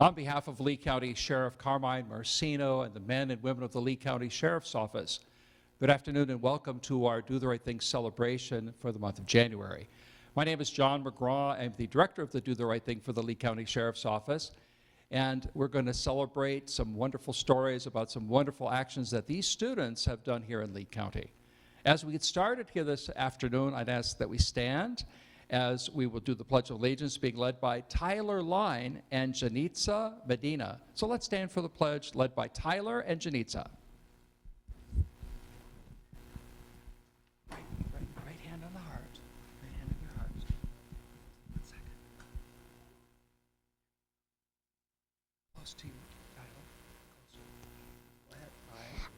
On behalf of Lee County Sheriff Carmine Marcino and the men and women of the Lee County Sheriff's Office, good afternoon and welcome to our Do the Right Thing celebration for the month of January. My name is John McGraw. I'm the director of the Do the Right Thing for the Lee County Sheriff's Office, and we're going to celebrate some wonderful stories about some wonderful actions that these students have done here in Lee County. As we get started here this afternoon, I'd ask that we stand as we will do the Pledge of Allegiance, being led by Tyler Line and Jenitza Medina. So let's stand for the pledge, led by Tyler and Jenitza. Right hand on the heart. Right hand on your heart. 1 second. Close to you, Tyler.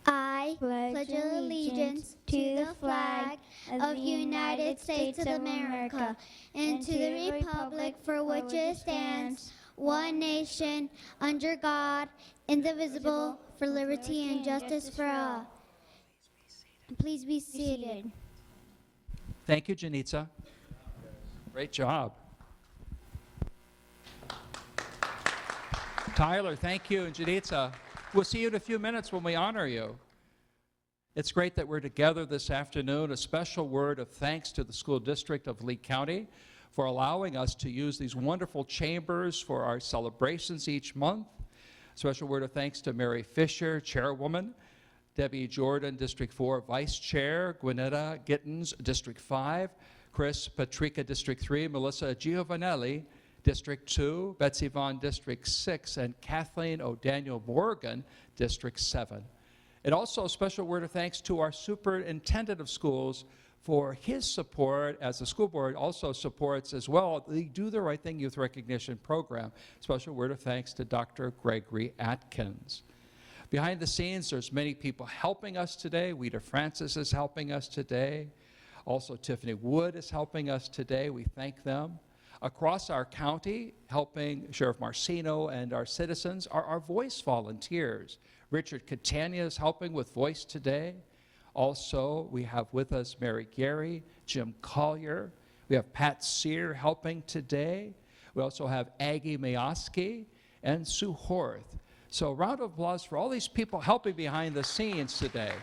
I pledge allegiance to the flag of the United States of America and to the republic for which it stands, one nation, under God, indivisible, for liberty and justice for all. Please be seated. Thank you, Jenitza. Great job. Tyler, thank you, and Jenitza. We'll see you in a few minutes when we honor you. It's great that we're together this afternoon. A special word of thanks to the School District of Lee County for allowing us to use these wonderful chambers for our celebrations each month. Special word of thanks to Mary Fisher, Chairwoman, Debbie Jordan, District 4, Vice Chair, Gwynetta Gittens, District 5, Chris Patrica, District 3, Melissa Giovanelli, District 2, Betsy Vaughn, District 6, and Kathleen O'Daniel Morgan, District 7. And also a special word of thanks to our superintendent of schools for his support, as the school board also supports as well the Do the Right Thing Youth Recognition Program. Special word of thanks to Dr. Gregory Atkins. Behind the scenes, there's many people helping us today. Weta Francis is helping us today. Also, Tiffany Wood is helping us today. We thank them. Across our county, helping Sheriff Marcino and our citizens are our voice volunteers. Richard Catania is helping with voice today. Also, we have with us Mary Gary, Jim Collier. We have Pat Sear helping today. We also have Aggie Mayoski and Sue Horth. So a round of applause for all these people helping behind the scenes today.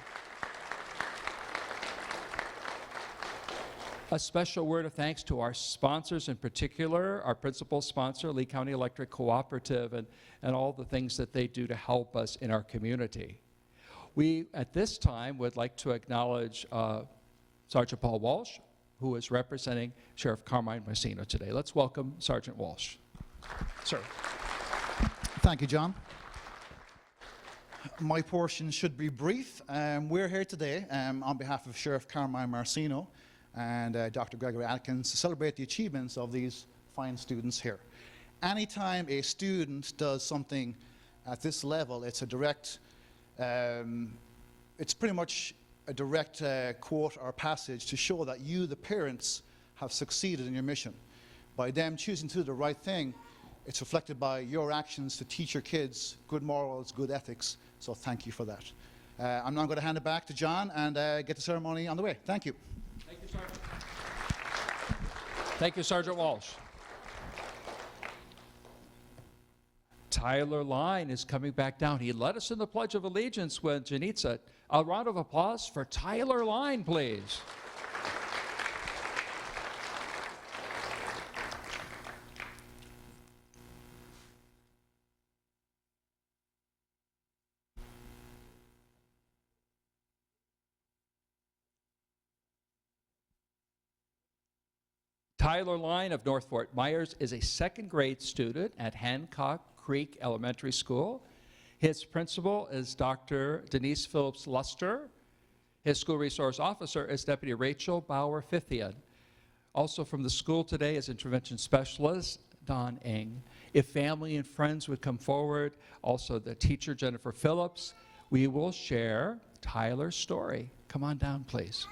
A special word of thanks to our sponsors, in particular, our principal sponsor, Lee County Electric Cooperative, and all the things that they do to help us in our community. We, at this time, would like to acknowledge Sergeant Paul Walsh, who is representing Sheriff Carmine Marcino today. Let's welcome Sergeant Walsh. Sir. Thank you, John. My portion should be brief. We're here today on behalf of Sheriff Carmine Marcino and Dr. Gregory Atkins to celebrate the achievements of these fine students here. Anytime a student does something at this level, it's a direct, it's pretty much a direct quote or passage to show that you, the parents, have succeeded in your mission. By them choosing to do the right thing, it's reflected by your actions to teach your kids good morals, good ethics, so thank you for that. I'm now going to hand it back to John and get the ceremony on the way. Thank you. Thank you, Sergeant. Thank you, Sergeant Walsh. Tyler Line is coming back down. He led us in the Pledge of Allegiance with Jenitza. A round of applause for Tyler Line, please. Tyler Line of North Fort Myers is a second grade student at Hancock Creek Elementary School. His principal is Dr. Denise Phillips Luster. His school resource officer is Deputy Rachel Bauer-Fithian. Also from the school today is intervention specialist Don Eng. If family and friends would come forward, also the teacher Jennifer Phillips, we will share Tyler's story. Come on down, please.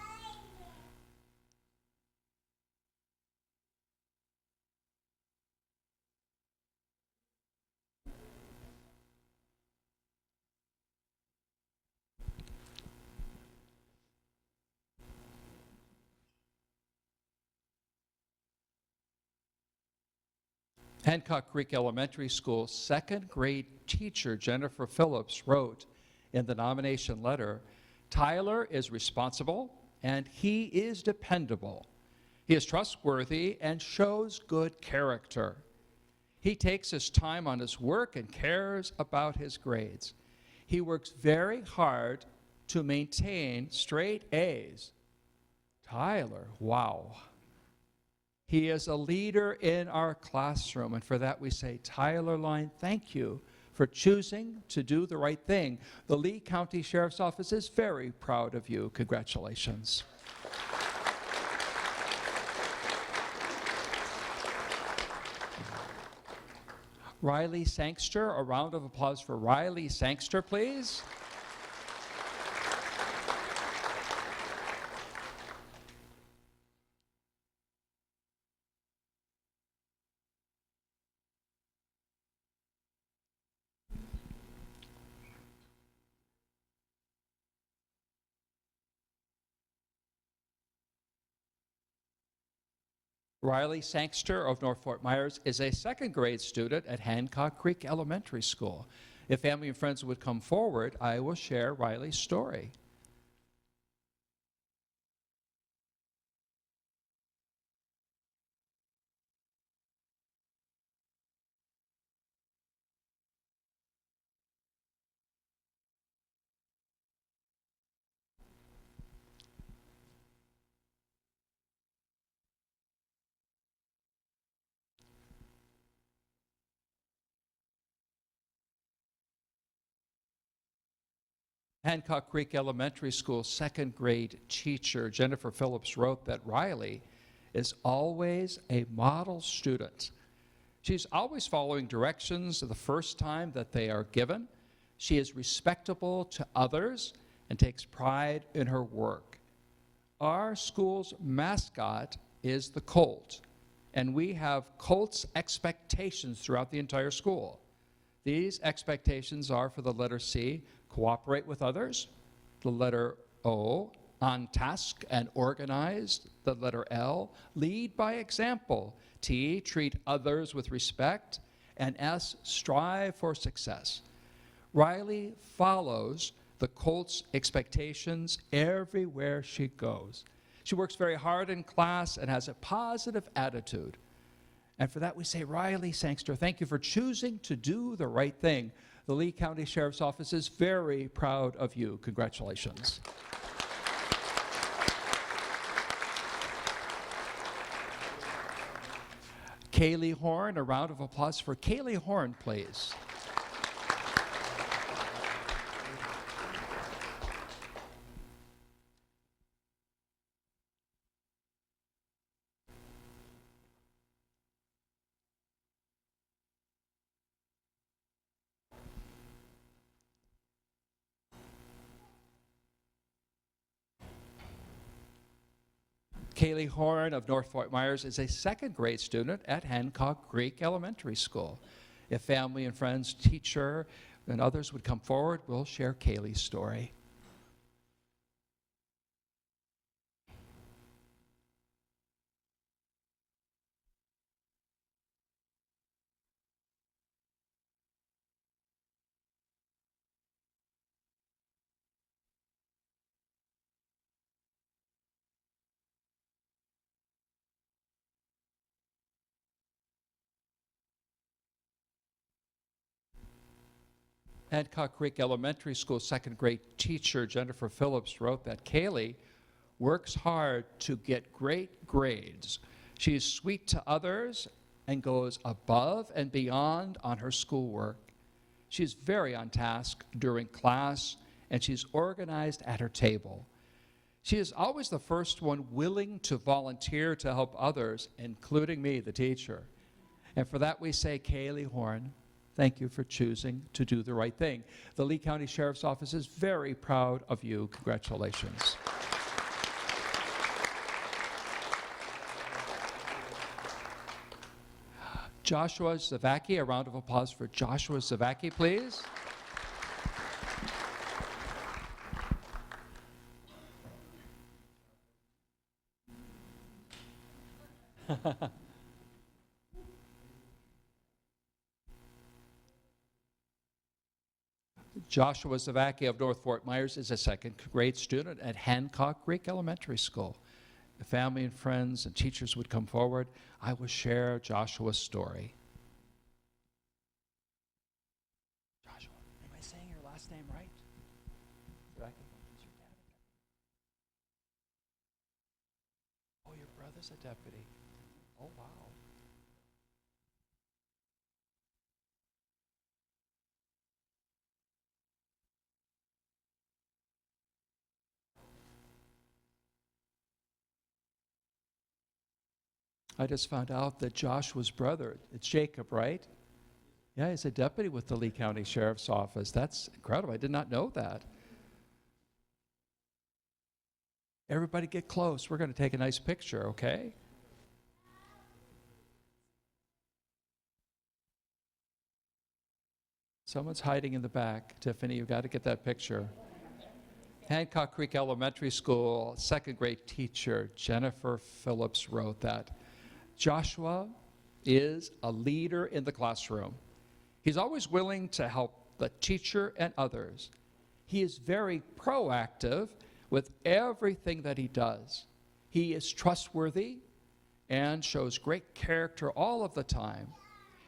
Hancock Creek Elementary School second grade teacher Jennifer Phillips wrote in the nomination letter, "Tyler is responsible and he is dependable. He is trustworthy and shows good character. He takes his time on his work and cares about his grades. He works very hard to maintain straight A's." Tyler, wow. "He is a leader in our classroom," and for that we say, Tyler Line, thank you for choosing to do the right thing. The Lee County Sheriff's Office is very proud of you. Congratulations. Riley Sangster, a round of applause for Riley Sangster, please. Riley Sangster of North Fort Myers is a second grade student at Hancock Creek Elementary School. If family and friends would come forward, I will share Riley's story. Hancock Creek Elementary School second grade teacher Jennifer Phillips wrote that Riley is always a model student. She's always following directions the first time that they are given. She is respectable to others and takes pride in her work. Our school's mascot is the Colt, and we have Colts expectations throughout the entire school. These expectations are for the letter C, cooperate with others, the letter O, on task and organized, the letter L, lead by example, T, treat others with respect, and S, strive for success. Riley follows the Colts' expectations everywhere she goes. She works very hard in class and has a positive attitude. And for that we say, Riley Sangster, thank you for choosing to do the right thing. The Lee County Sheriff's Office is very proud of you. Congratulations. Kaylee Horn, a round of applause for Kaylee Horn, please. Kaylee Horn of North Fort Myers is a second grade student at Hancock Creek Elementary School. If family and friends, teacher, and others would come forward, we'll share Kaylee's story. Hancock Creek Elementary School second grade teacher Jennifer Phillips wrote that Kaylee works hard to get great grades. She is sweet to others and goes above and beyond on her schoolwork. She is very on task during class, and she's organized at her table. She is always the first one willing to volunteer to help others, including me, the teacher. And for that we say, Kaylee Horn, thank you for choosing to do the right thing. The Lee County Sheriff's Office is very proud of you. Congratulations. Joshua Zavacki, a round of applause for Joshua Zavacki, please. Joshua Zavacki of North Fort Myers is a second grade student at Hancock Creek Elementary School. If family and friends and teachers would come forward, I will share Joshua's story. Joshua, am I saying your last name right? Zavacki? Is your dad a deputy? Oh, your brother's a deputy. Oh, wow. I just found out that Joshua's brother, it's Jacob, right? Yeah, he's a deputy with the Lee County Sheriff's Office. That's incredible. I did not know that. Everybody get close. We're going to take a nice picture, okay? Someone's hiding in the back. Tiffany, you've got to get that picture. Hancock Creek Elementary School, second grade teacher Jennifer Phillips wrote that. Joshua is a leader in the classroom. He's always willing to help the teacher and others. He is very proactive with everything that he does. He is trustworthy and shows great character all of the time.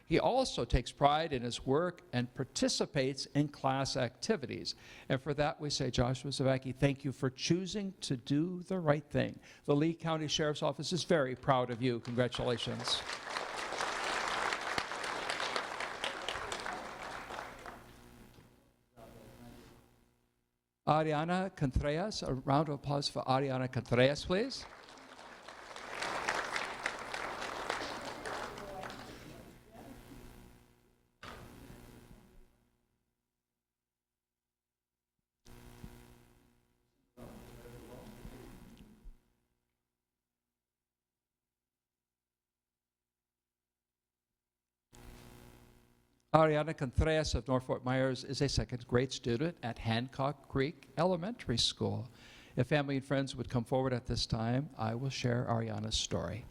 He also takes pride in his work and participates in class activities. And for that, we say, Joshua Zavacki, thank you for choosing to do the right thing. The Lee County Sheriff's Office is very proud of you. Congratulations. Arianna Contreras, a round of applause for Arianna Contreras, please. Arianna Contreras of North Fort Myers is a second grade student at Hancock Creek Elementary School. If family and friends would come forward at this time, I will share Arianna's story.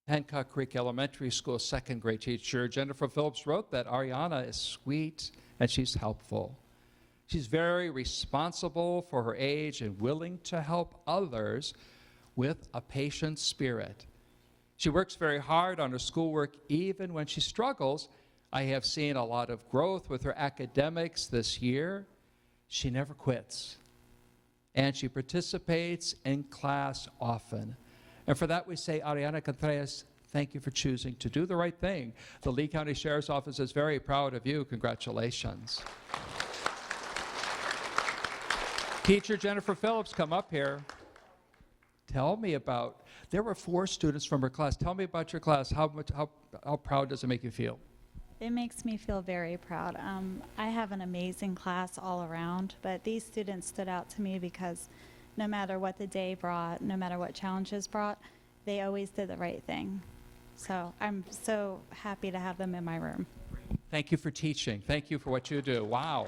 Hancock Creek Elementary School second grade teacher Jennifer Phillips wrote that Arianna is sweet and she's helpful. She's very responsible for her age and willing to help others with a patient spirit. She works very hard on her schoolwork even when she struggles. I have seen a lot of growth with her academics this year. She never quits, and she participates in class often. And for that we say, Arianna Contreras, thank you for choosing to do the right thing. The Lee County Sheriff's Office is very proud of you. Congratulations. Teacher Jennifer Phillips, come up here. Tell me about, there were 4 students from her class. Tell me about your class. How proud does it make you feel? It makes me feel very proud. I have an amazing class all around, but these students stood out to me because no matter what the day brought, no matter what challenges brought, they always did the right thing. So I'm so happy to have them in my room. Thank you for teaching. Thank you for what you do. Wow.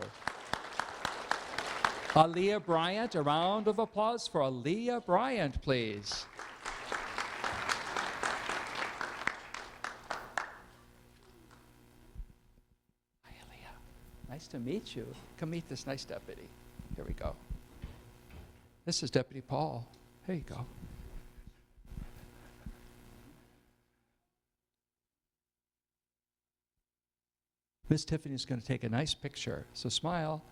Aaliyah Bryant, a round of applause for Aaliyah Bryant, please. Hi, Aaliyah. Nice to meet you. Come meet this nice deputy. Here we go. This is Deputy Paul. Here you go. Miss Tiffany is going to take a nice picture, so smile.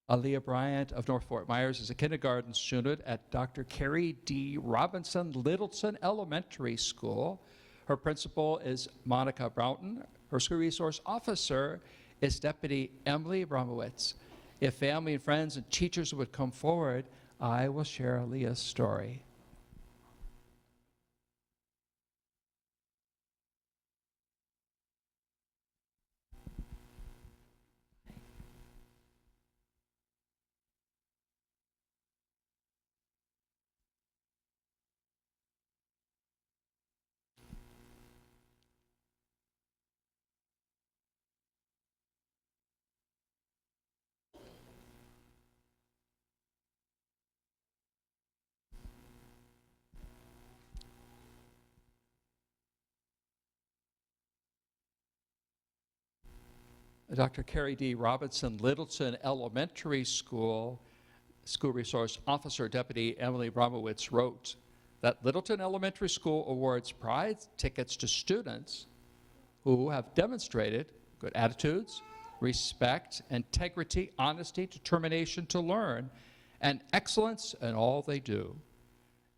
Aaliyah Bryant of North Fort Myers is a kindergarten student at Dr. Carrie D. Robinson Littleton Elementary School. Her principal is Monica Broughton. Her school resource officer is Deputy Emily Bromowitz. If family and friends and teachers would come forward, I will share Aaliyah's story. Dr. Carrie D. Robinson, Littleton Elementary School Resource Officer Deputy Emily Bromowitz wrote that Littleton Elementary School awards prize tickets to students who have demonstrated good attitudes, respect, integrity, honesty, determination to learn, and excellence in all they do.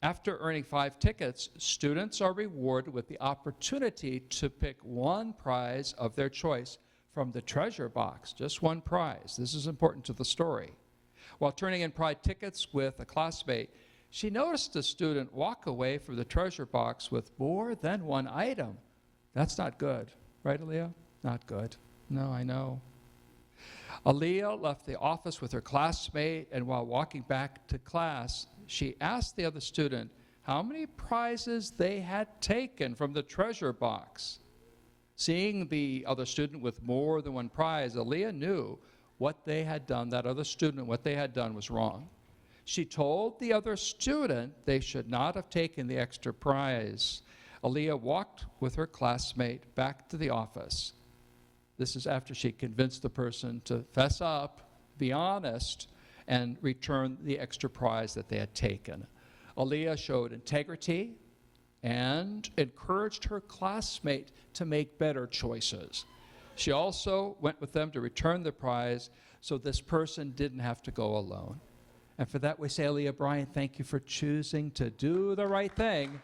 After earning 5 tickets, students are rewarded with the opportunity to pick one prize of their choice from the treasure box, just one prize. This is important to the story. While turning in prize tickets with a classmate, she noticed a student walk away from the treasure box with more than one item. That's not good, right, Aaliyah? Not good. No, I know. Aaliyah left the office with her classmate, and while walking back to class, she asked the other student how many prizes they had taken from the treasure box. Seeing the other student with more than one prize, Aaliyah knew what they had done, that other student, what they had done was wrong. She told the other student they should not have taken the extra prize. Aaliyah walked with her classmate back to the office. This is after she convinced the person to fess up, be honest, and return the extra prize that they had taken. Aaliyah showed integrity and encouraged her classmate to make better choices. She also went with them to return the prize so this person didn't have to go alone. And for that we say, Aaliyah Bryant, thank you for choosing to do the right thing.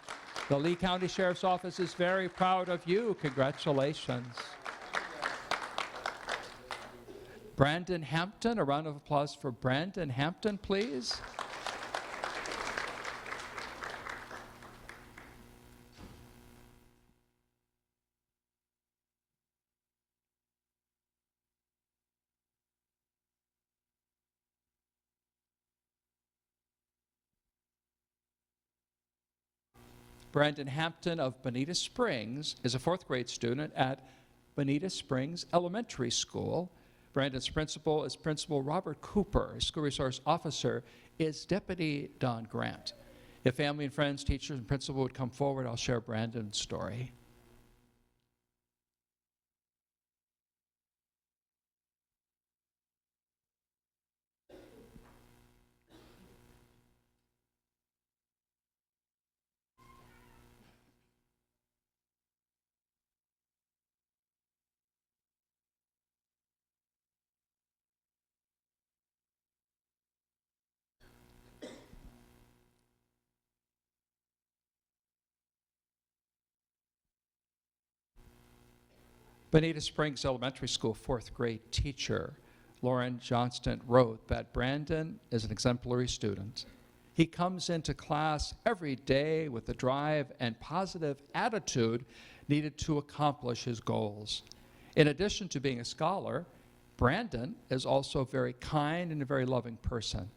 The Lee County Sheriff's Office is very proud of you. Congratulations. Brandon Hampton, a round of applause for Brandon Hampton, please. Brandon Hampton of Bonita Springs is a 4th grade student at Bonita Springs Elementary School. Brandon's principal is Principal Robert Cooper. His school resource officer is Deputy Don Grant. If family and friends, teachers, and principal would come forward, I'll share Brandon's story. Bonita Springs Elementary School 4th grade teacher Lauren Johnston wrote that Brandon is an exemplary student. He comes into class every day with the drive and positive attitude needed to accomplish his goals. In addition to being a scholar, Brandon is also a very kind and a very loving person.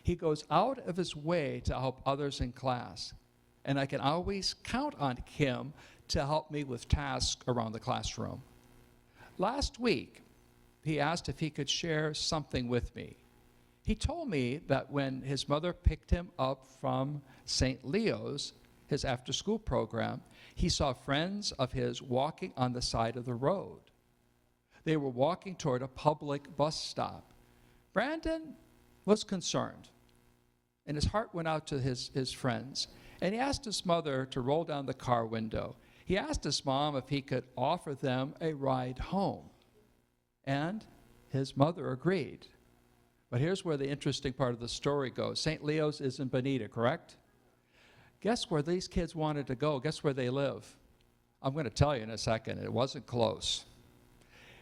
He goes out of his way to help others in class, and I can always count on him to help me with tasks around the classroom. Last week, he asked if he could share something with me. He told me that when his mother picked him up from St. Leo's, his after-school program, he saw friends of his walking on the side of the road. They were walking toward a public bus stop. Brandon was concerned, and his heart went out to his friends, and he asked his mother to roll down the car window. He asked his mom if he could offer them a ride home, and his mother agreed. But here's where the interesting part of the story goes. St. Leo's is in Bonita, correct? Guess where these kids wanted to go? Guess where they live? I'm going to tell you in a second. It wasn't close.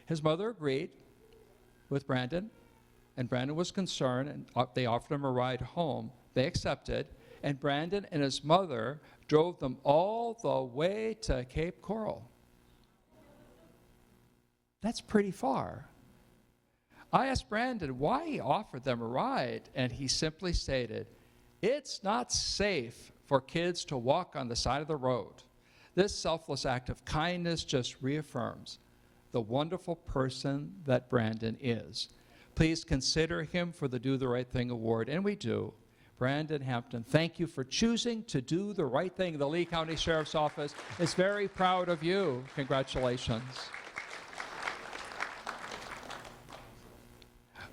His mother agreed, with Brandon, and Brandon was concerned, and they offered him a ride home. They accepted, and Brandon and his mother drove them all the way to Cape Coral. That's pretty far. I asked Brandon why he offered them a ride, and he simply stated, "It's not safe for kids to walk on the side of the road." This selfless act of kindness just reaffirms the wonderful person that Brandon is. Please consider him for the Do the Right Thing Award, and we do. Brandon Hampton, thank you for choosing to do the right thing. The Lee County Sheriff's Office is very proud of you. Congratulations.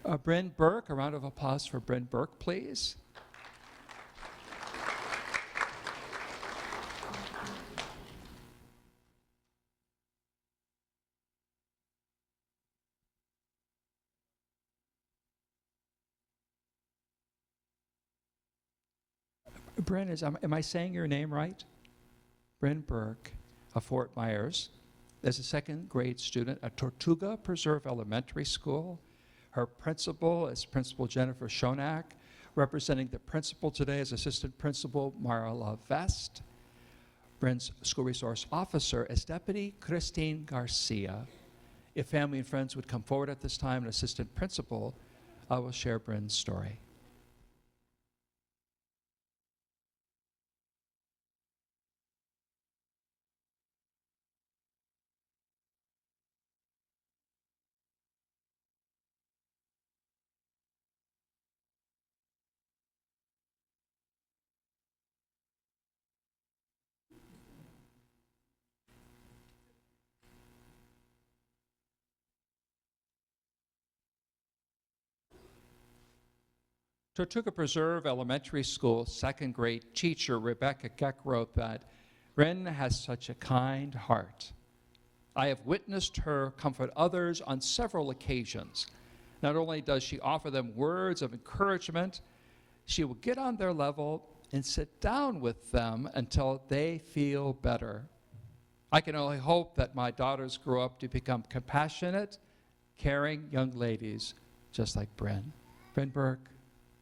Brynn Burke, a round of applause for Brynn Burke, please. Brynn, am I saying your name right? Brynn Burke of Fort Myers is a second grade student at Tortuga Preserve Elementary School. Her principal is Principal Jennifer Shonak. Representing the principal today is Assistant Principal Marla Vest. Brynn's school resource officer is Deputy Christine Garcia. If family and friends would come forward at this time, an assistant principal, I will share Brynn's story. Tortuga Preserve Elementary School second grade teacher Rebecca Keck wrote that Brynn has such a kind heart. I have witnessed her comfort others on several occasions. Not only does she offer them words of encouragement, she will get on their level and sit down with them until they feel better. I can only hope that my daughters grow up to become compassionate, caring young ladies just like Brynn. Brynn Burke,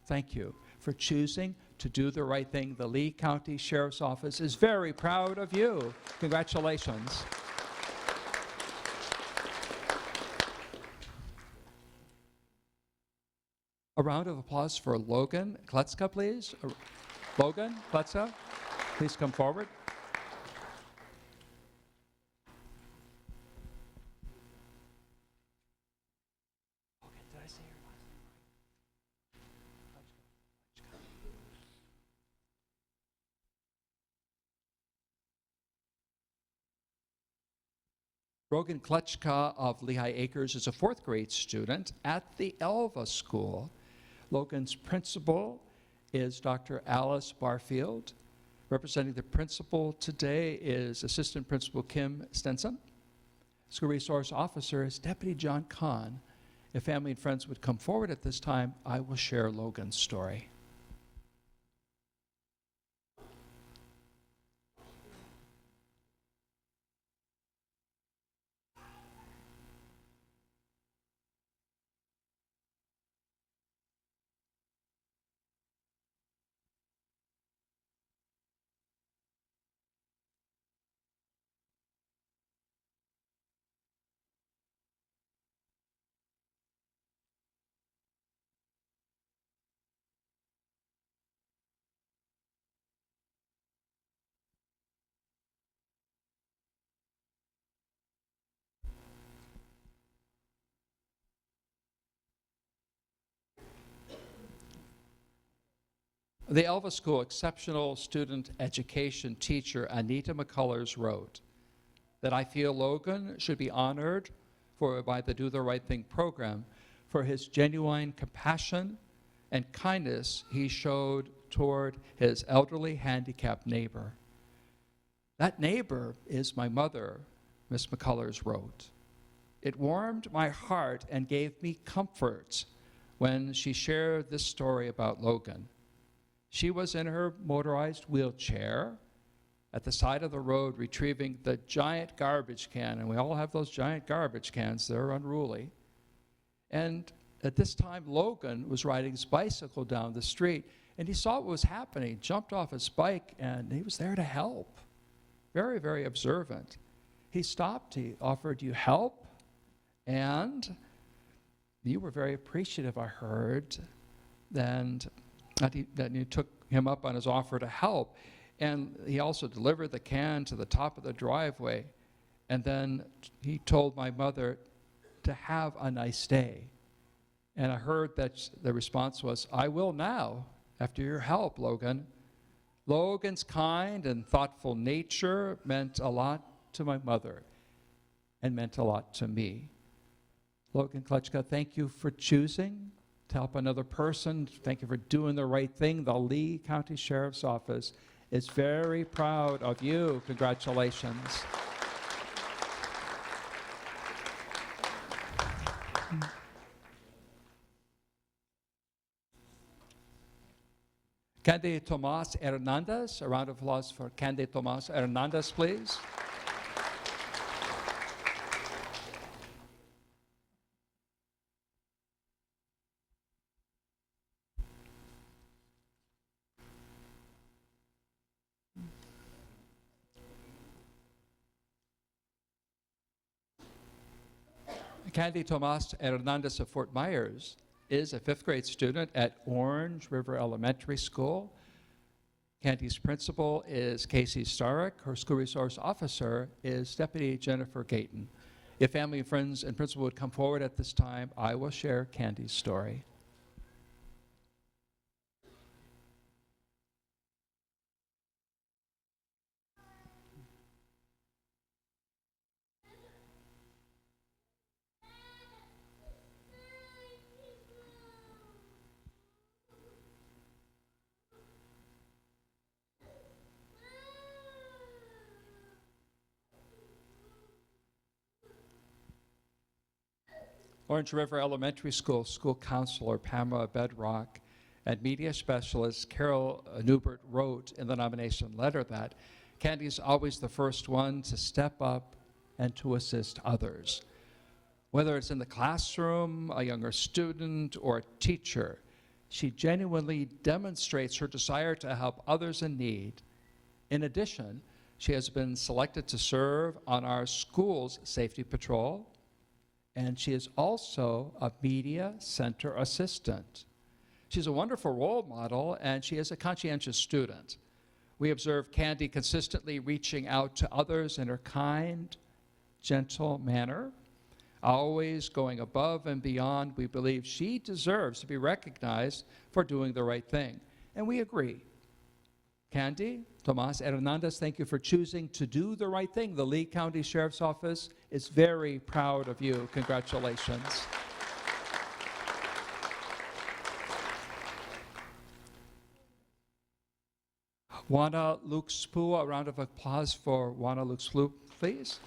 thank you for choosing to do the right thing. The Lee County Sheriff's Office is very proud of you. Congratulations. A round of applause for Logan Kletschka, please. Logan Kletschka, please come forward. Logan Kletschka of Lehigh Acres is a fourth grade student at the Alva School. Logan's principal is Dr. Alice Barfield. Representing the principal today is Assistant Principal Kim Stenson. School Resource Officer is Deputy John Kahn. If family and friends would come forward at this time, I will share Logan's story. The Alva School exceptional student education teacher Anita McCullers wrote that I feel Logan should be honored by the Do the Right Thing program for his genuine compassion and kindness he showed toward his elderly handicapped neighbor. That neighbor is my mother, Miss McCullers wrote. It warmed my heart and gave me comfort when she shared this story about Logan. She was in her motorized wheelchair at the side of the road retrieving the giant garbage can, and we all have those giant garbage cans, they're unruly. And at this time, Logan was riding his bicycle down the street, and he saw what was happening, jumped off his bike, and he was there to help. Very, very observant. He stopped, he offered you help, and you were very appreciative, I heard, and that you took him up on his offer to help. And he also delivered the can to the top of the driveway, and then he told my mother to have a nice day. And I heard that the response was, "I will now, after your help, Logan." Logan's kind and thoughtful nature meant a lot to my mother and meant a lot to me. Logan Kletschka, thank you for choosing to help another person. Thank you for doing the right thing. The Lee County Sheriff's Office is very proud of you. Congratulations. Candy Tomas Hernandez, a round of applause for Candy Tomas Hernandez, please. Candy Tomas Hernandez of Fort Myers is a 5th grade student at Orange River Elementary School. Candy's principal is Casey Starrick. Her school resource officer is Deputy Jennifer Gayton. If family and friends and principal would come forward at this time, I will share Candy's story. Orange River Elementary School school counselor Pamela Bedrock and media specialist Carol Newbert wrote in the nomination letter that Candy's always the first one to step up and to assist others. Whether it's in the classroom, a younger student, or a teacher, she genuinely demonstrates her desire to help others in need. In addition, she has been selected to serve on our school's safety patrol, and she is also a media center assistant. She's a wonderful role model, and she is a conscientious student. We observe Candy consistently reaching out to others in her kind, gentle manner, always going above and beyond. We believe she deserves to be recognized for doing the right thing, and we agree. Candy Tomas Hernandez, thank you for choosing to do the right thing. The Lee County Sheriff's Office is very proud of you. Congratulations. Juana Lux-Pu, a round of applause for Juana Lux-Pu, please.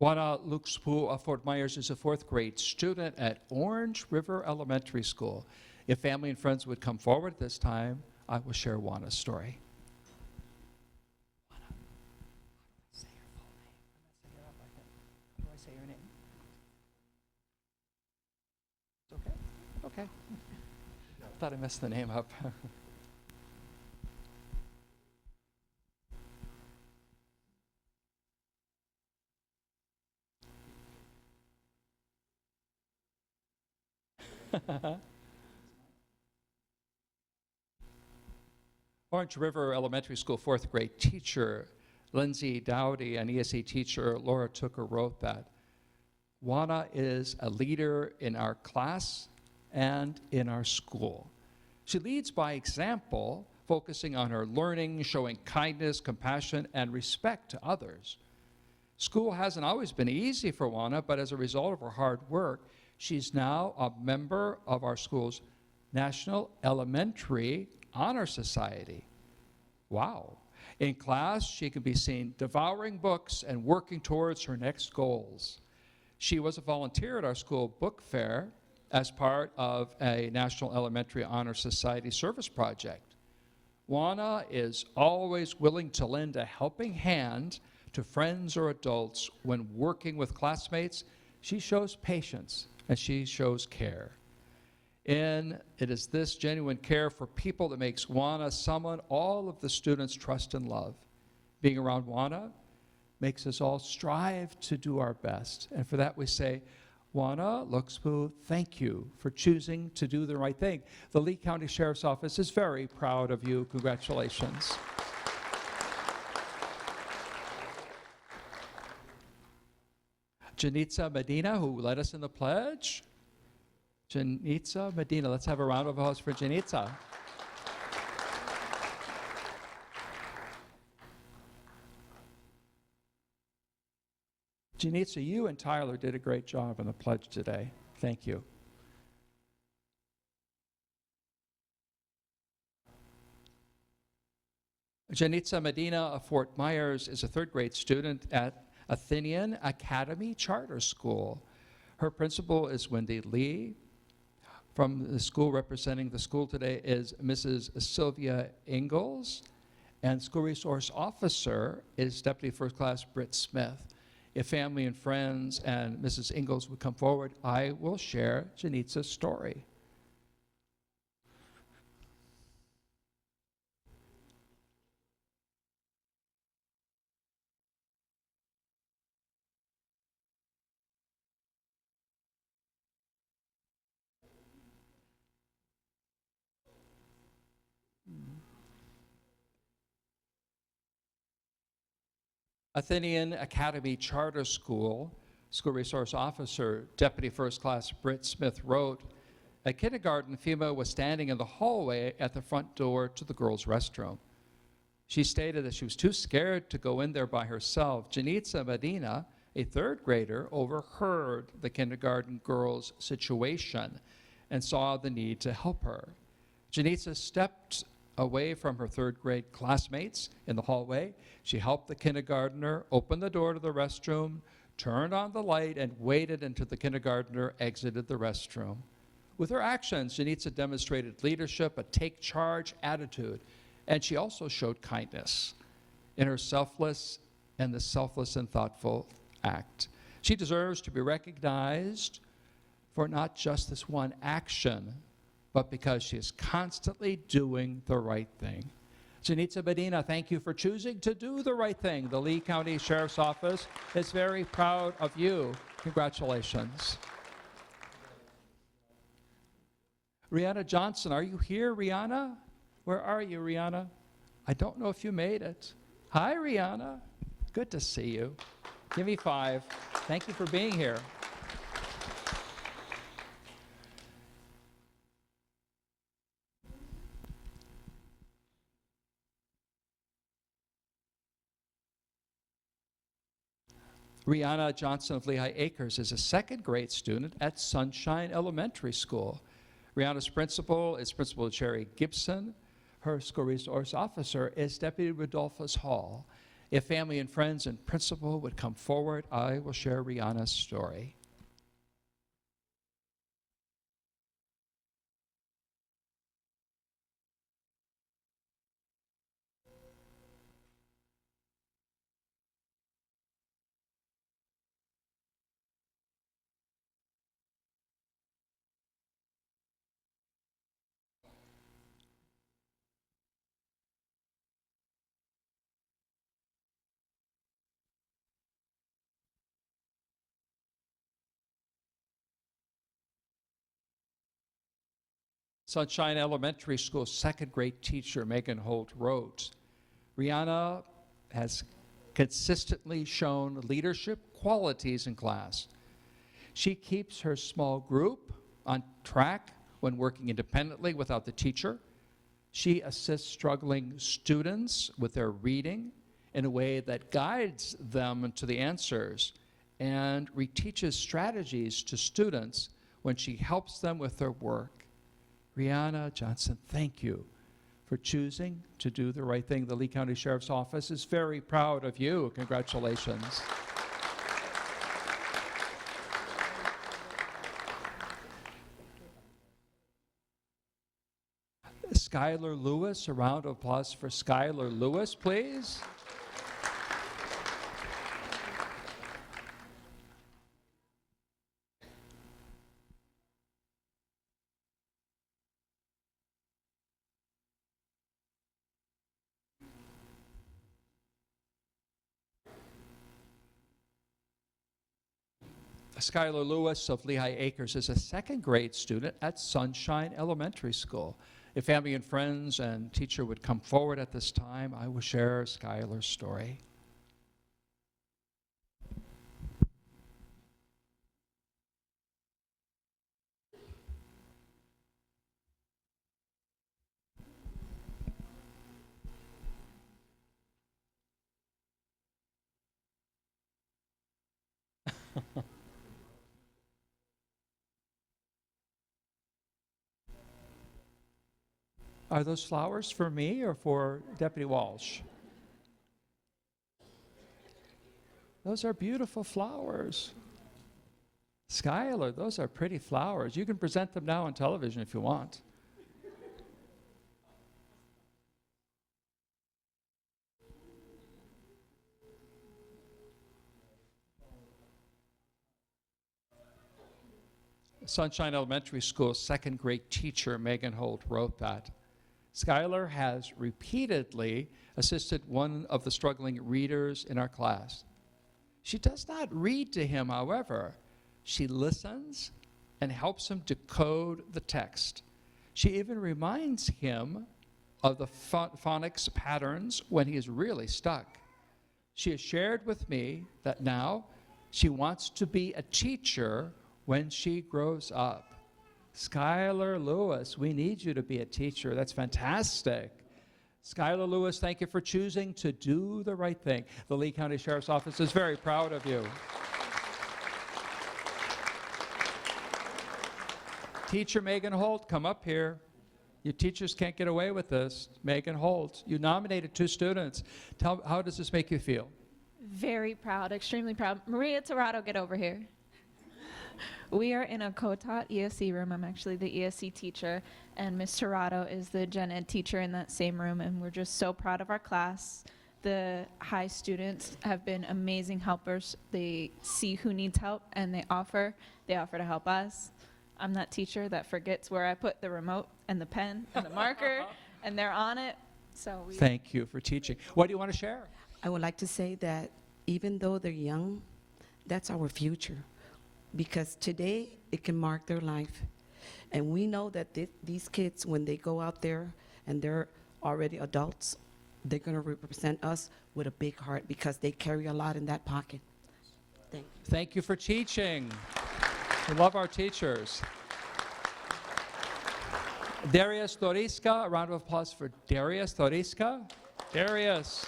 Juana Lux-Pu of Fort Myers is a 4th grade student at Orange River Elementary School. If family and friends would come forward at this time, I will share Juana's story. Juana, how do I say your full name? I'm not saying it up. How do I say your name? It's okay? Okay. I thought I messed the name up. Orange River Elementary School 4th grade teacher Lindsay Dowdy and ESE teacher Laura Tooker wrote that Juana is a leader in our class and in our school. She leads by example, focusing on her learning, showing kindness, compassion, and respect to others. School hasn't always been easy for Juana, but as a result of her hard work, she's now a member of our school's National Elementary Honor Society. Wow. In class, she can be seen devouring books and working towards her next goals. She was a volunteer at our school book fair as part of a National Elementary Honor Society service project. Juana is always willing to lend a helping hand to friends or adults when working with classmates. She shows patience and she shows care. And it is this genuine care for people that makes Juana someone all of the students trust and love. Being around Juana makes us all strive to do our best. And for that we say, Juana, Lux-Pu, thank you for choosing to do the right thing. The Lee County Sheriff's Office is very proud of you. Congratulations. Jenitza Medina, who led us in the pledge. Jenitza Medina, let's have a round of applause for Jenitza. Jenitza, you and Tyler did a great job in the pledge today. Thank you. Jenitza Medina of Fort Myers is a third grade student at Athenian Academy Charter School. Her principal is Wendy Lee. From the school, representing the school today is Mrs. Sylvia Ingalls, and school resource officer is Deputy First Class Britt Smith. If family and friends and Mrs. Ingalls would come forward, I will share Jenitza's story. Athenian Academy Charter School, School Resource Officer, Deputy First Class Britt Smith wrote, a kindergarten female was standing in the hallway at the front door to the girls' restroom. She stated that she was too scared to go in there by herself. Jenitza Medina, a third grader, overheard the kindergarten girl's situation and saw the need to help her. Jenitza stepped away from her third grade classmates in the hallway. She helped the kindergartner open the door to the restroom, turned on the light, and waited until the kindergartner exited the restroom. With her actions, Jenitza demonstrated leadership, a take-charge attitude, and she also showed kindness in her selfless and thoughtful act. She deserves to be recognized for not just this one action, but because she is constantly doing the right thing. Jenitza Medina, thank you for choosing to do the right thing. The Lee County Sheriff's Office is very proud of you. Congratulations. Rhiyanna Johnson, are you here, Rhiyanna? Where are you, Rhiyanna? I don't know if you made it. Hi, Rhiyanna. Good to see you. Give me 5. Thank you for being here. Rhiyanna Johnson of Lehigh Acres is a second grade student at Sunshine Elementary School. Rhiyanna's principal is Principal Cherry Gibson. Her school resource officer is Deputy Rodolphus Hall. If family and friends and principal would come forward, I will share Rhiyanna's story. Sunshine Elementary School second grade teacher Megan Holt wrote, Rhiyanna has consistently shown leadership qualities in class. She keeps her small group on track when working independently without the teacher. She assists struggling students with their reading in a way that guides them to the answers and reteaches strategies to students when she helps them with their work. Rhiyanna Johnson, thank you for choosing to do the right thing. The Lee County Sheriff's Office is very proud of you. Congratulations. Skylar Lewis, a round of applause for Skylar Lewis, please. Skylar Lewis of Lehigh Acres is a second grade student at Sunshine Elementary School. If family and friends and teacher would come forward at this time, I will share Skylar's story. Are those flowers for me or for Deputy Walsh? Those are beautiful flowers. Skylar, those are pretty flowers. You can present them now on television if you want. Sunshine Elementary School second grade teacher Megan Holt wrote that. Skylar has repeatedly assisted one of the struggling readers in our class. She does not read to him, however. She listens and helps him decode the text. She even reminds him of the phonics patterns when he is really stuck. She has shared with me that now she wants to be a teacher when she grows up. Skylar Lewis, we need you to be a teacher. That's fantastic. Skylar Lewis, thank you for choosing to do the right thing. The Lee County Sheriff's Office is very proud of you. Teacher Megan Holt, come up here. Your teachers can't get away with this. Megan Holt, you nominated 2 students. How does this make you feel? Very proud, extremely proud. Maria Torado, get over here. We are in a co-taught ESC room. I'm actually the ESC teacher, and Ms. Torado is the gen ed teacher in that same room, and we're just so proud of our class. The high students have been amazing helpers. They see who needs help, and they offer to help us. I'm that teacher that forgets where I put the remote and the pen and the marker, and they're on it. So Thank you for teaching. What do you want to share? I would like to say that even though they're young, that's our future. Because today, it can mark their life. And we know that these kids, when they go out there and they're already adults, they're going to represent us with a big heart because they carry a lot in that pocket. Thank you. Thank you for teaching. We love our teachers. Darius Toriska, a round of applause for Darius Toriska. Darius.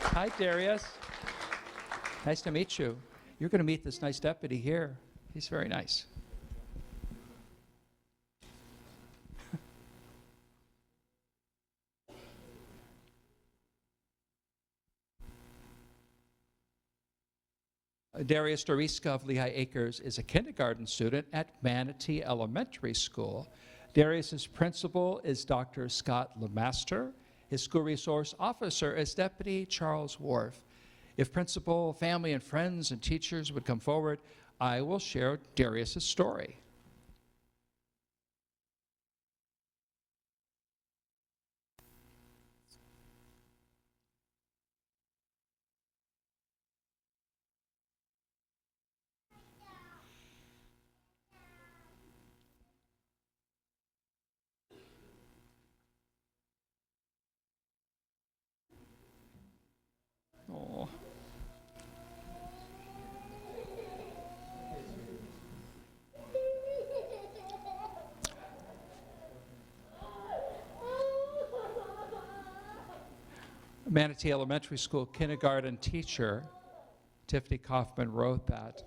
Hi, Darius. Nice to meet you. You're going to meet this nice deputy here. He's very nice. Darius Doriska of Lehigh Acres is a kindergarten student at Manatee Elementary School. Darius's principal is Dr. Scott Lemaster. His school resource officer is Deputy Charles Worf. If principal, family, and friends and teachers would come forward, I will share Darius's story. Oh. Manatee Elementary School kindergarten teacher Tiffany Kaufman wrote that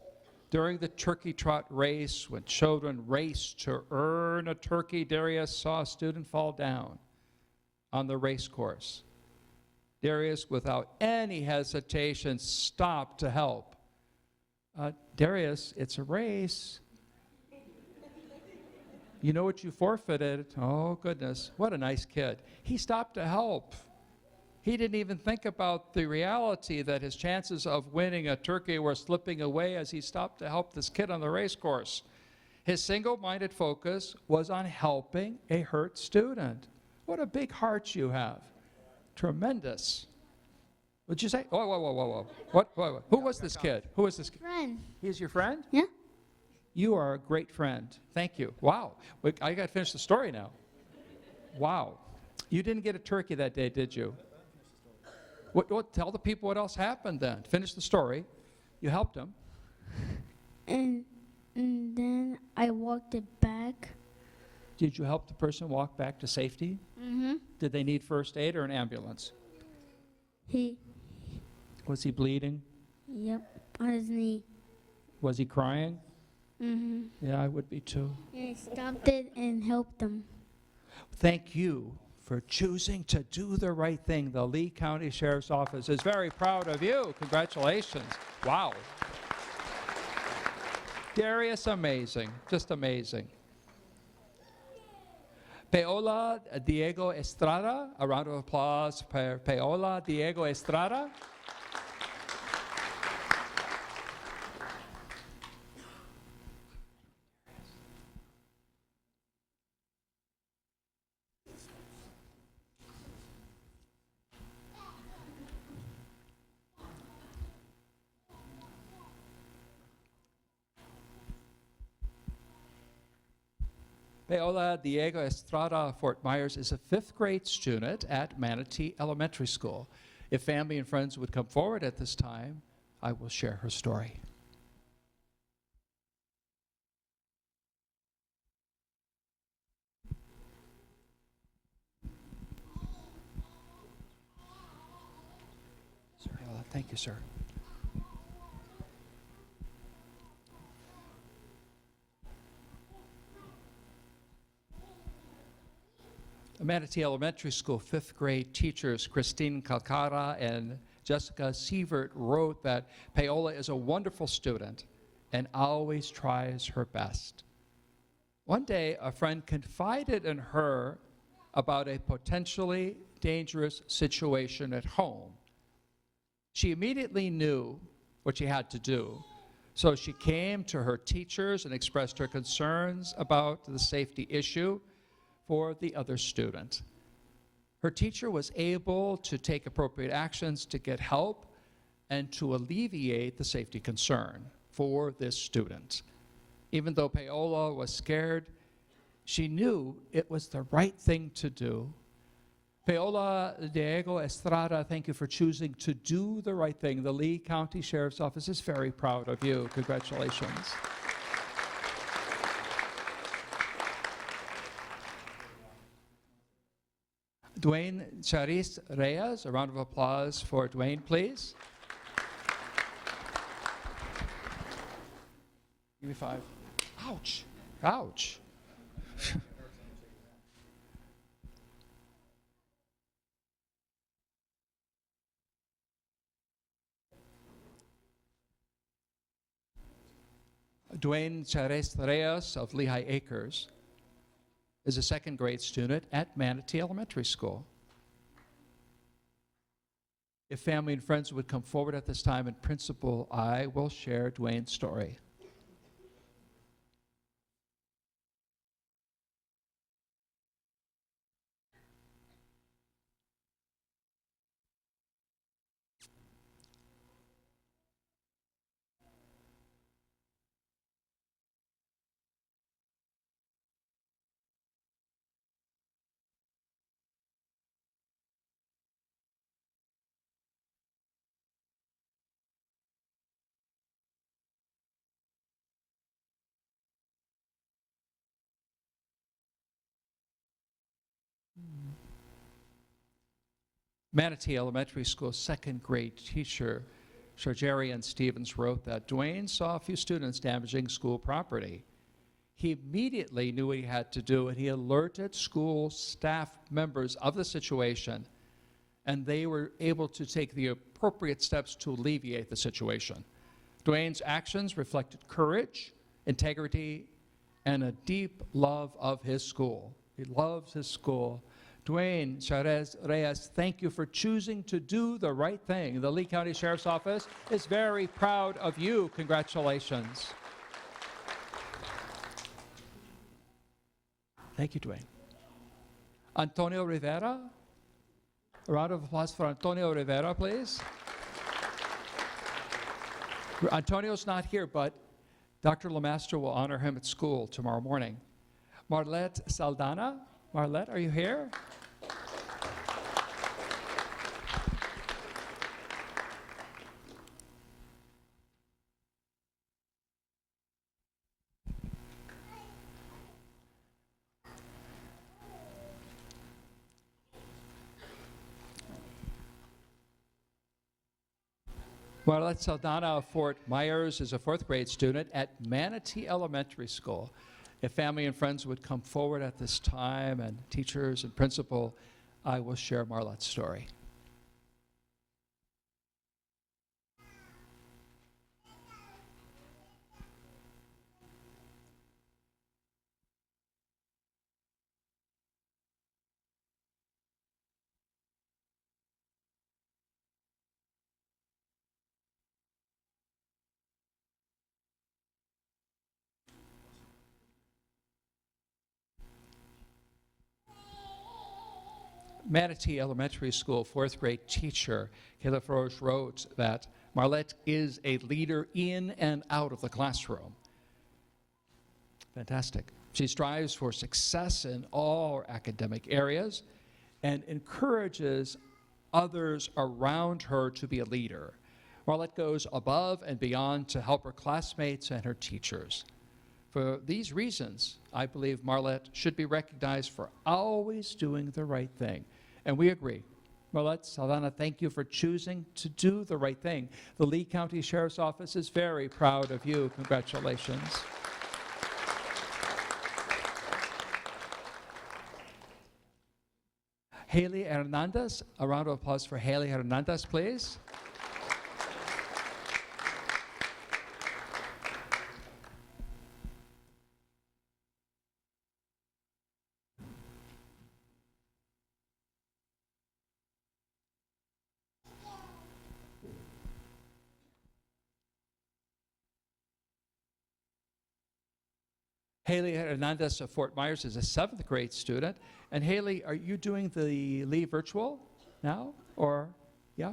during the turkey trot race, when children raced to earn a turkey, Darius saw a student fall down. on the race course. Darius, without any hesitation, stopped to help. Darius, it's a race. You know what you forfeited? Oh, goodness. What a nice kid. He stopped to help. He didn't even think about the reality that his chances of winning a turkey were slipping away as he stopped to help this kid on the race course. His single-minded focus was on helping a hurt student. What a big heart you have. Tremendous. What'd you say? Oh, whoa. What? Who was this kid? Who was this kid? Friend. He's your friend? Yeah. You are a great friend. Thank you. Wow. I got to finish the story now. Wow. You didn't get a turkey that day, did you? Tell the people what else happened then. Finish the story. You helped him. And then I walked it back. Did you help the person walk back to safety? Mm-hmm. Did they need first aid or an ambulance? Was he bleeding? Yep, on his knee. Was he crying? Mm-hmm. Yeah, I would be too. And I stopped it and helped him. Thank you for choosing to do the right thing. The Lee County Sheriff's Office is very proud of you. Congratulations. Wow. Darius, amazing. Just amazing. Paola Diego-Estrada. A round of applause for Paola Diego-Estrada. Paola Diego-Estrada Fort Myers is a 5th grade student at Manatee Elementary School. If family and friends would come forward at this time, I will share her story. Sir, Paola, thank you, sir. Manatee Elementary School 5th grade teachers Christine Calcara and Jessica Sievert wrote that Paola is a wonderful student and always tries her best. One day, a friend confided in her about a potentially dangerous situation at home. She immediately knew what she had to do, so she came to her teachers and expressed her concerns about the safety issue for the other student. Her teacher was able to take appropriate actions to get help and to alleviate the safety concern for this student. Even though Paola was scared, she knew it was the right thing to do. Paola Diego-Estrada, thank you for choosing to do the right thing. The Lee County Sheriff's Office is very proud of you. Congratulations. Dwayne Chairez Reyez, a round of applause for Dwayne, please. Give me 5. Ouch. Ouch. Dwayne Chairez Reyez of Lehigh Acres is a 2nd grade student at Manatee Elementary School. If family and friends would come forward at this time, and Principal, I will share Dwayne's story. Manatee Elementary School 2nd grade teacher Sharjarian Stevens wrote that Dwayne saw a few students damaging school property. He immediately knew what he had to do, and he alerted school staff members of the situation, and they were able to take the appropriate steps to alleviate the situation. Dwayne's actions reflected courage, integrity, and a deep love of his school. He loves his school. Dwayne, Chairez, Reyez, thank you for choosing to do the right thing. The Lee County Sheriff's Office is very proud of you. Congratulations. Thank you, Dwayne. Antonio Rivera. A round of applause for Antonio Rivera, please. Antonio's not here, but Dr. Lemaster will honor him at school tomorrow morning. Marlette Saldana. Marlette, are you here? Marlette Saldana of Fort Myers is a 4th grade student at Manatee Elementary School. If family and friends would come forward at this time, and teachers and principal, I will share Marlette's story. Manatee Elementary School 4th grade teacher Kaylee Frosch wrote that Marlette is a leader in and out of the classroom. Fantastic. She strives for success in all academic areas and encourages others around her to be a leader. Marlette goes above and beyond to help her classmates and her teachers. For these reasons, I believe Marlette should be recognized for always doing the right thing. And we agree. Marlette Saldana, thank you for choosing to do the right thing. The Lee County Sheriff's Office is very proud of you. Congratulations. Haley Hernandez, a round of applause for Haley Hernandez, please. Haley Hernandez of Fort Myers is a 7th grade student. And Haley, are you doing the Lee Virtual now? Or, yeah?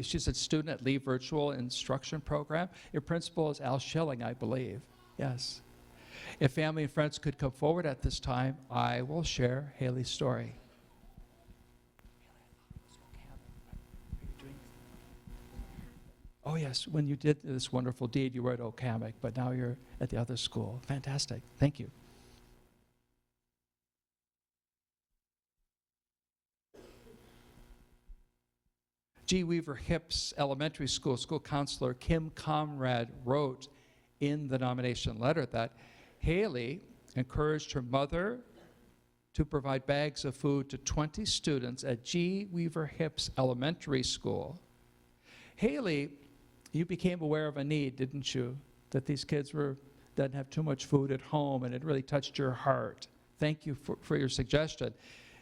She's a student at Lee Virtual Instruction Program. Your principal is Al Schilling, I believe. Yes. If family and friends could come forward at this time, I will share Haley's story. Oh yes, when you did this wonderful deed, you were at Okamic, but now you're at the other school. Fantastic, thank you. G. Weaver Hips Elementary School school counselor Kim Comrade wrote in the nomination letter that Haley encouraged her mother to provide bags of food to 20 students at G. Weaver Hips Elementary School. Haley, you became aware of a need, didn't you? That these kids didn't have too much food at home, and it really touched your heart. Thank you for your suggestion.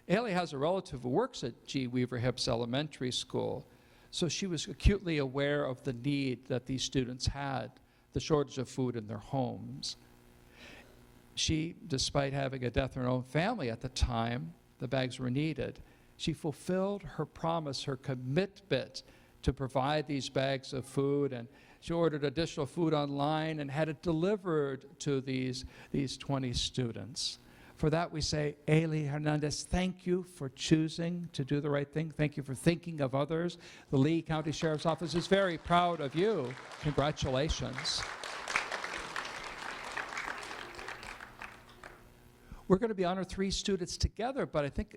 Haley has a relative who works at G. Weaver Hips Elementary School, so she was acutely aware of the need that these students had, the shortage of food in their homes. She, despite having a death in her own family at the time, the bags were needed. She fulfilled her promise, her commitment to provide these bags of food, and she ordered additional food online and had it delivered to these 20 students. For that we say, Haley Hernandez, thank you for choosing to do the right thing. Thank you for thinking of others. The Lee County Sheriff's Office is very proud of you. Congratulations. We're going to be honoring 3 students together, but I think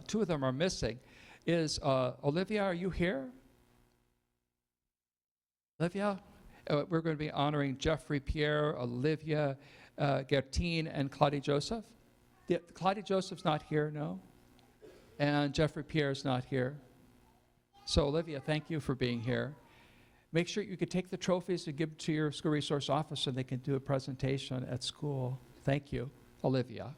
2 of them are missing. Is Olivia, are you here? Olivia? We're going to be honoring Jeffrey Pierre, Olivia, Gertine and Claudia Joseph. Claudia Joseph's not here, no? And Jeffrey Pierre's not here. So Olivia, thank you for being here. Make sure you could take the trophies and give them to your school resource officer and they can do a presentation at school. Thank you, Olivia.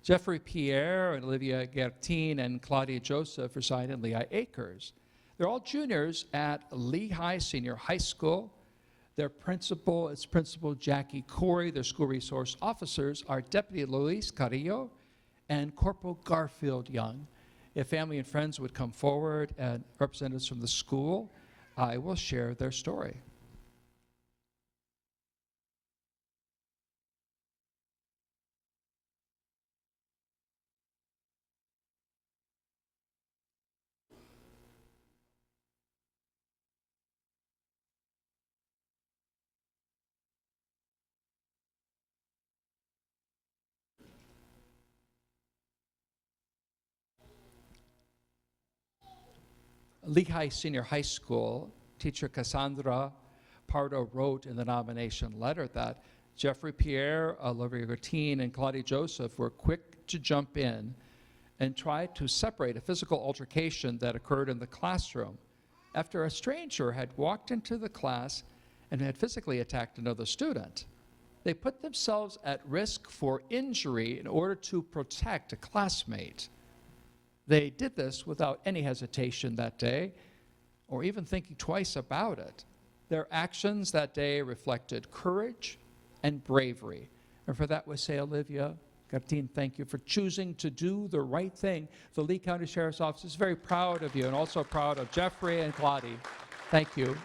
Jeffrey Pierre and Olivia Gertine and Claudia Joseph reside in Lehigh Acres. They're all juniors at Lehigh Senior High School. Their principal is Principal Jackie Corey. Their school resource officers are Deputy Luis Carrillo and Corporal Garfield Young. If family and friends would come forward and representatives from the school, I will share their story. Lehigh Senior High School teacher Cassandra Pardo wrote in the nomination letter that Jeffrey Pierre, Olivia Gertine, and Claudia Joseph were quick to jump in and try to separate a physical altercation that occurred in the classroom after a stranger had walked into the class and had physically attacked another student. They put themselves at risk for injury in order to protect a classmate. They did this without any hesitation that day, or even thinking twice about it. Their actions that day reflected courage and bravery. And for that we say, Olivia Gertine, thank you for choosing to do the right thing. The Lee County Sheriff's Office is very proud of you and also proud of Jeffrey and Claudia. Thank you.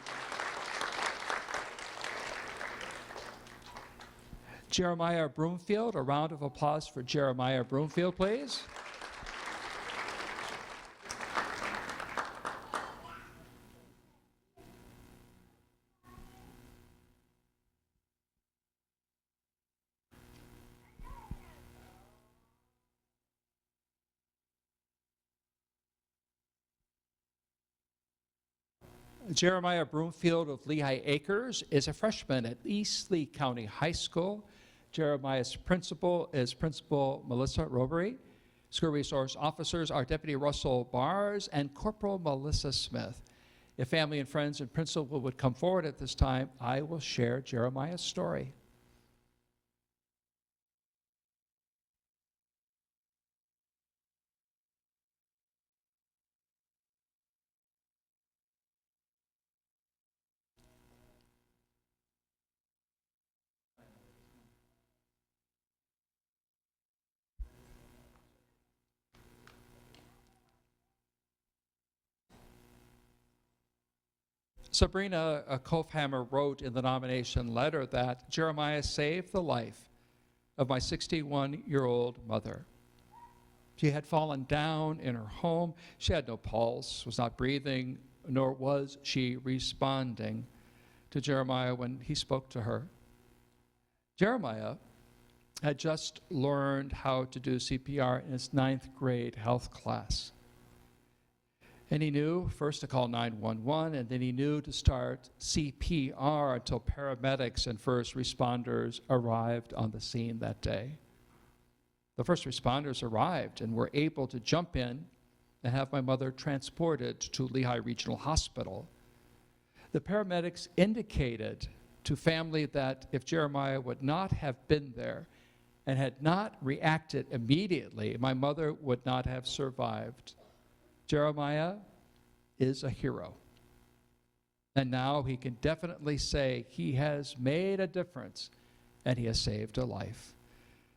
Jeremiah Bromfield, a round of applause for Jeremiah Bromfield, please. Jeremiah Bromfield of Lehigh Acres is a freshman at East Lee County High School. Jeremiah's principal is Principal Melissa Robery. School resource officers are Deputy Russell Bars and Corporal Melissa Smith. If family and friends and principal would come forward at this time, I will share Jeremiah's story. Sabrina Kofhammer wrote in the nomination letter that Jeremiah saved the life of my 61-year-old mother. She had fallen down in her home. She had no pulse, was not breathing, nor was she responding to Jeremiah when he spoke to her. Jeremiah had just learned how to do CPR in his 9th grade health class. And he knew first to call 911, and then he knew to start CPR until paramedics and first responders arrived on the scene that day. The first responders arrived and were able to jump in and have my mother transported to Lehigh Regional Hospital. The paramedics indicated to family that if Jeremiah would not have been there and had not reacted immediately, my mother would not have survived. Jeremiah is a hero. And now he can definitely say he has made a difference and he has saved a life.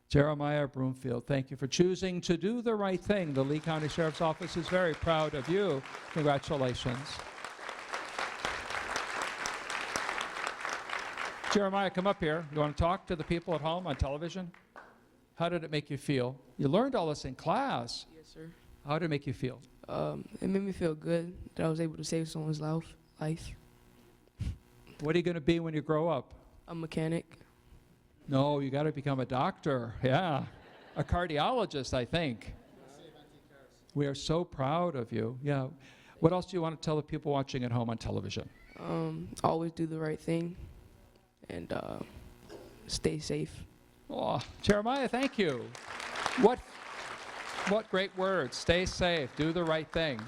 Jeremiah Bromfield, thank you for choosing to do the right thing. The Lee County Sheriff's Office is very proud of you. Congratulations. Jeremiah, come up here. You want to talk to the people at home on television? How did it make you feel? You learned all this in class. Yes, sir. How did it make you feel? It made me feel good that I was able to save someone's life. What are you going to be when you grow up? A mechanic. No, you got to become a doctor. Yeah, a cardiologist, I think. We are so proud of you. Yeah. What else do you want to tell the people watching at home on television? Always do the right thing and stay safe. Oh, Jeremiah, thank you. What great words. Stay safe. Do the right thing.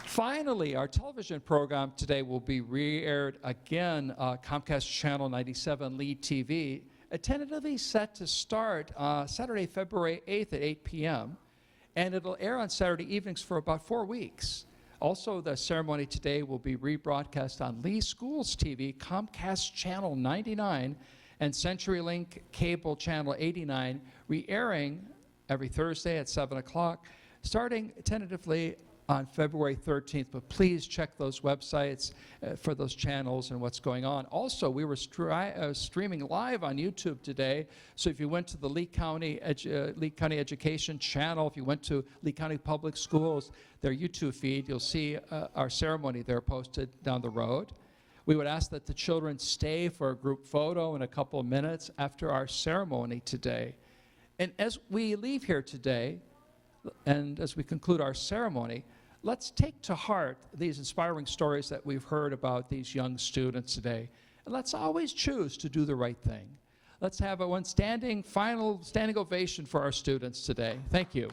Finally, our television program today will be re-aired again, Comcast Channel 97 Lead TV, tentatively set to start Saturday, February 8th at 8 p.m., and it'll air on Saturday evenings for about 4 weeks. Also, the ceremony today will be rebroadcast on Lee Schools TV, Comcast Channel 99, and CenturyLink Cable Channel 89, re-airing every Thursday at 7 o'clock, starting tentatively on February 13th, but please check those websites for those channels and what's going on. Also, we were streaming live on YouTube today, so if you went to the Lee County Education channel, if you went to Lee County Public Schools, their YouTube feed, you'll see our ceremony there posted down the road. We would ask that the children stay for a group photo in a couple of minutes after our ceremony today. And as we leave here today, and as we conclude our ceremony, let's take to heart these inspiring stories that we've heard about these young students today. And let's always choose to do the right thing. Let's have a final standing ovation for our students today. Thank you.